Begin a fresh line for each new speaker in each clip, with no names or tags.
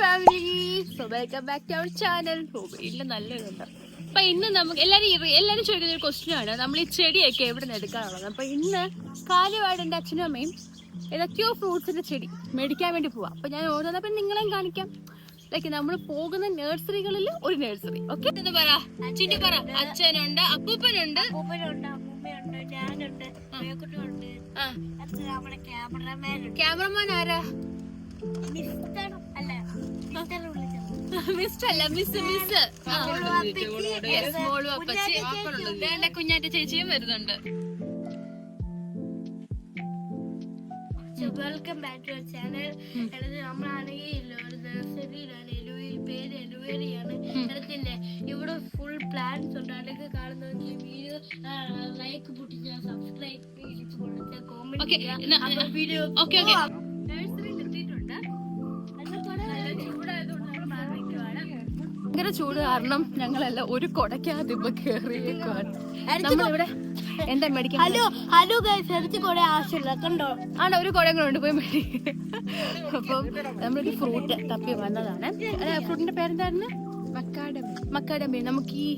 Family, so welcome back to our channel. വീട്ടിൽ നല്ലതുണ്ട്. അപ്പൊ ഇന്ന് നമുക്ക് എല്ലാരും ചോദിക്കുന്ന ഒരു ക്വസ്റ്റ്യൻ ആണ്, നമ്മൾ ഈ ചെടിയൊക്കെ എവിടെ നിന്ന് എടുക്കാനുള്ളത്. അപ്പൊ ഇന്ന് കാലുവാട് എൻ്റെ അച്ഛനും അമ്മയും ഏതൊക്കെയോ ഫ്രൂട്ട്സിന്റെ ചെടി മേടിക്കാൻ വേണ്ടി പോവാം. അപ്പൊ ഞാൻ ഓരോന്നപ്പം നിങ്ങളെയും കാണിക്കാം. ലൈക്ക് നമ്മൾ പോകുന്ന നഴ്സറികളിൽ ഒരു നഴ്സറി. ഓക്കെ, എന്ന് പറ ചിന്നി പറ. അച്ഛനുണ്ട്, അപ്പൂപ്പനുണ്ട്, ക്യാമറമാൻ ആരാ? കുഞ്ഞാറ്റ ചേച്ചിയും വരുന്നുണ്ട്.
Welcome back to channel. നമ്മളാണെങ്കിൽ ഒരു നഴ്സറിയിലാണ്. പേര് എലുവേറിയാണ്. ഇതിന്റെ ഇവിടെ ഫുൾ പ്ലാന്റ്സ് ഉണ്ട്. അതൊക്കെ കാണുന്നവർക്ക് വീഡിയോ ലൈക്ക് പൊട്ടിച്ച് സബ്സ്ക്രൈബ് കൊടുത്ത് കോമെന്റ് വീഡിയോ നഴ്സറിയിൽ എത്തിയിട്ടുണ്ട്.
ഭയങ്കര ചൂട് കാരണം ഞങ്ങളെല്ലാം ഒരു കൊടക്കകത്ത് ഇപ്പൊ കേറിയേക്കാണ്. നമ്മളിവിടെ എന്താ മേടിക്കാൻ?
ഹലോ ഗൈസ്, എനിക്ക് കുറെ ആവശ്യമില്ല കണ്ടോ.
ആണ്, ഒരു കുടയും കൊണ്ട് പോയി മേടിക്കും. അപ്പം നമ്മളൊരു ഫ്രൂട്ട് തപ്പി വന്നതാണ്. ഫ്രൂട്ടിന്റെ പേരെന്തായിരുന്നു? മക്കാഡമി. നമുക്ക് ഈ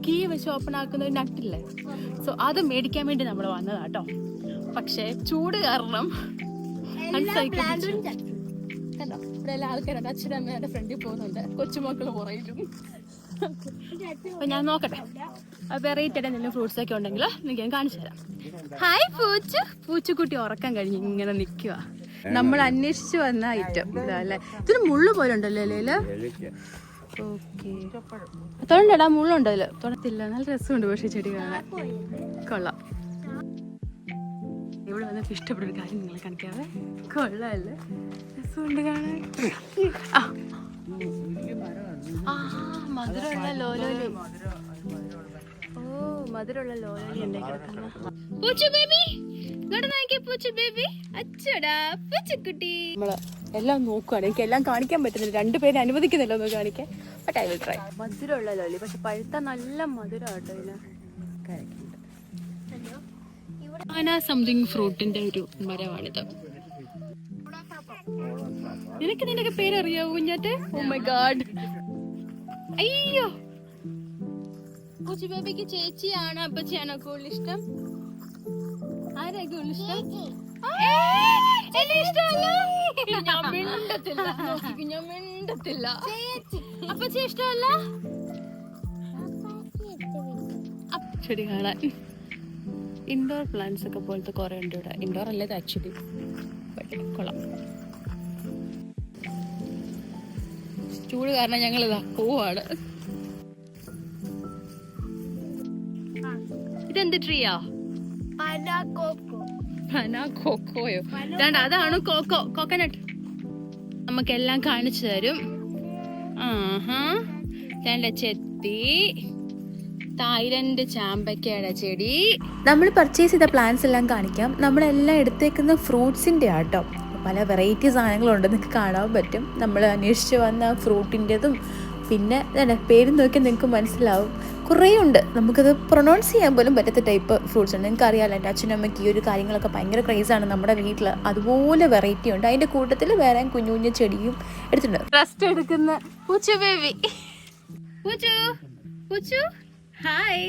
കീ വെച്ച് ഓപ്പൺ ആക്കുന്ന ഒരു നട്ടില്ലേ, സോ അത് മേടിക്കാൻ വേണ്ടി നമ്മൾ വന്നതാട്ടോ. പക്ഷെ ചൂട് കാരണം കണ്ടോ, ഇവിടെ എല്ലാ ആൾക്കാരുണ്ട്. അച്ഛനും അമ്മയുടെ ഫ്രണ്ടിൽ പോകുന്നുണ്ട്, കൊച്ചുമക്കൾ പുറയിലും. അപ്പൊ ഞാൻ നോക്കട്ടെ വെറൈറ്റി ആയിട്ട് എന്തെങ്കിലും ഫ്രൂട്ട്സ് ഒക്കെ ഉണ്ടെങ്കിൽ നിങ്ങൾക്ക് ഞാൻ കാണിച്ചു തരാം. ഹായ് പൂച്ചുകുട്ടി ഉറക്കം കഴിഞ്ഞ് ഇങ്ങനെ നിൽക്കുക. നമ്മൾ അന്വേഷിച്ചു വന്ന ഐറ്റം ഇതാ അല്ലേ. ഇതൊരു മുള്ളു പോലെ ഉണ്ടല്ലോ അല്ലേ? ഓക്കെ, തൊണ്ടടാ, മുള്ളുണ്ടോ അതില്? തൊടത്തില്ല, നല്ല രസമുണ്ട്. പക്ഷെ ചെടി കാണാൻ കൊള്ളാം. ഇവിടെ വന്നിട്ട് ഇഷ്ടപ്പെട്ട ഒരു കാര്യം നിങ്ങളെ കാണിക്കാതെ. കൊള്ളാല്ലേ, രസമുണ്ട് കാണാൻ. മധുരമുള്ള ലോലോലി. ഓ, മധുരമുള്ള ലോലോലി ഉണ്ടാക്കി. പൂച്ചു ബേബി, പൂച്ചു ബേബി, അച്ചടാ പൂച്ചക്കുട്ടി. നമ്മള് എല്ലാം നോക്കുവാണ്. എനിക്ക് എല്ലാം കാണിക്കാൻ പറ്റുന്നില്ല, രണ്ടുപേരും അനുവദിക്കുന്നില്ല ഒന്ന് കാണിക്കാൻ. But I will try. മധുരമുള്ള ലോലി, പക്ഷെ പഴുത്ത നല്ല മധുരം കേട്ടോ ഇതിന്. സംതിങ് ഫ്രൂട്ടിന്റെ ഒരു മരമാണിത്. നിനക്ക് നിന്റെ പേരറിയാവോ കുഞ്ഞാറ്റെ? Oh my God. അയ്യോ, പൂച്ചു ബേബിക്ക് ചേച്ചിയാണ് അപ്പച്ചിയാണോ കൂടുതൽ ഇഷ്ടം? ആരാ കൂടുതൽ ഇഷ്ടം? ഞാൻ മിണ്ടത്തില്ല. അപ്പച്ചി ഇഷ്ടമല്ല ചെടി കാണാൻ. ഇൻഡോർ പ്ലാന്റ്സ് ഒക്കെ പോലത്തെ കുറെ ഉണ്ട് ഇവിടെ. ഇൻഡോർ അല്ലേ ആക്ച്വലി, കൊള്ളാം. ചൂട് കാരണം ഞങ്ങൾ ഇതാ പോവാണ്. ഇതെന്ത് ട്രീയാ? കോക്കോയോ? അതാണ് കോക്കനട്ട്. നമുക്കെല്ലാം കാണിച്ചു തരും. ആഹാ, ചെത്തി തായ്ലൻഡ് ചാമ്പക്കയുടെ ചെടി.
നമ്മൾ പർച്ചേസ് ചെയ്ത പ്ലാന്റ്സ് എല്ലാം കാണിക്കാം. നമ്മളെല്ലാം എടുത്തേക്കുന്ന ഫ്രൂട്ട്സിൻ്റെ ആട്ടോ. പല വെറൈറ്റി സാധനങ്ങളുണ്ട്, നിങ്ങൾക്ക് കാണാൻ പറ്റും. നമ്മൾ അന്വേഷിച്ച് വന്ന ഫ്രൂട്ടിൻ്റെതും പിന്നെ പേര് നോക്കിയാൽ നിങ്ങൾക്ക് മനസ്സിലാവും. കുറേ ഉണ്ട്, നമുക്കത് പ്രൊനൗൺസ് ചെയ്യാൻ പോലും പറ്റാത്ത ടൈപ്പ് ഫ്രൂട്ട്സ് ഉണ്ട്. നിങ്ങൾക്ക് അറിയാമല്ലോ, എൻ്റെ അച്ഛനും അമ്മയ്ക്ക് ഈ ഒരു കാര്യങ്ങളൊക്കെ ഭയങ്കര ക്രേസാണ് നമ്മുടെ വീട്ടിൽ. അതുപോലെ വെറൈറ്റി ഉണ്ട്. അതിൻ്റെ കൂട്ടത്തിൽ വേറെ കുഞ്ഞു കുഞ്ഞു ചെടിയും എടുത്തിട്ടുണ്ട്.
റെസ്റ്റ് എടുക്കുന്ന പൂച്ചു ബേബി. പൂച്ചു ഹായ്.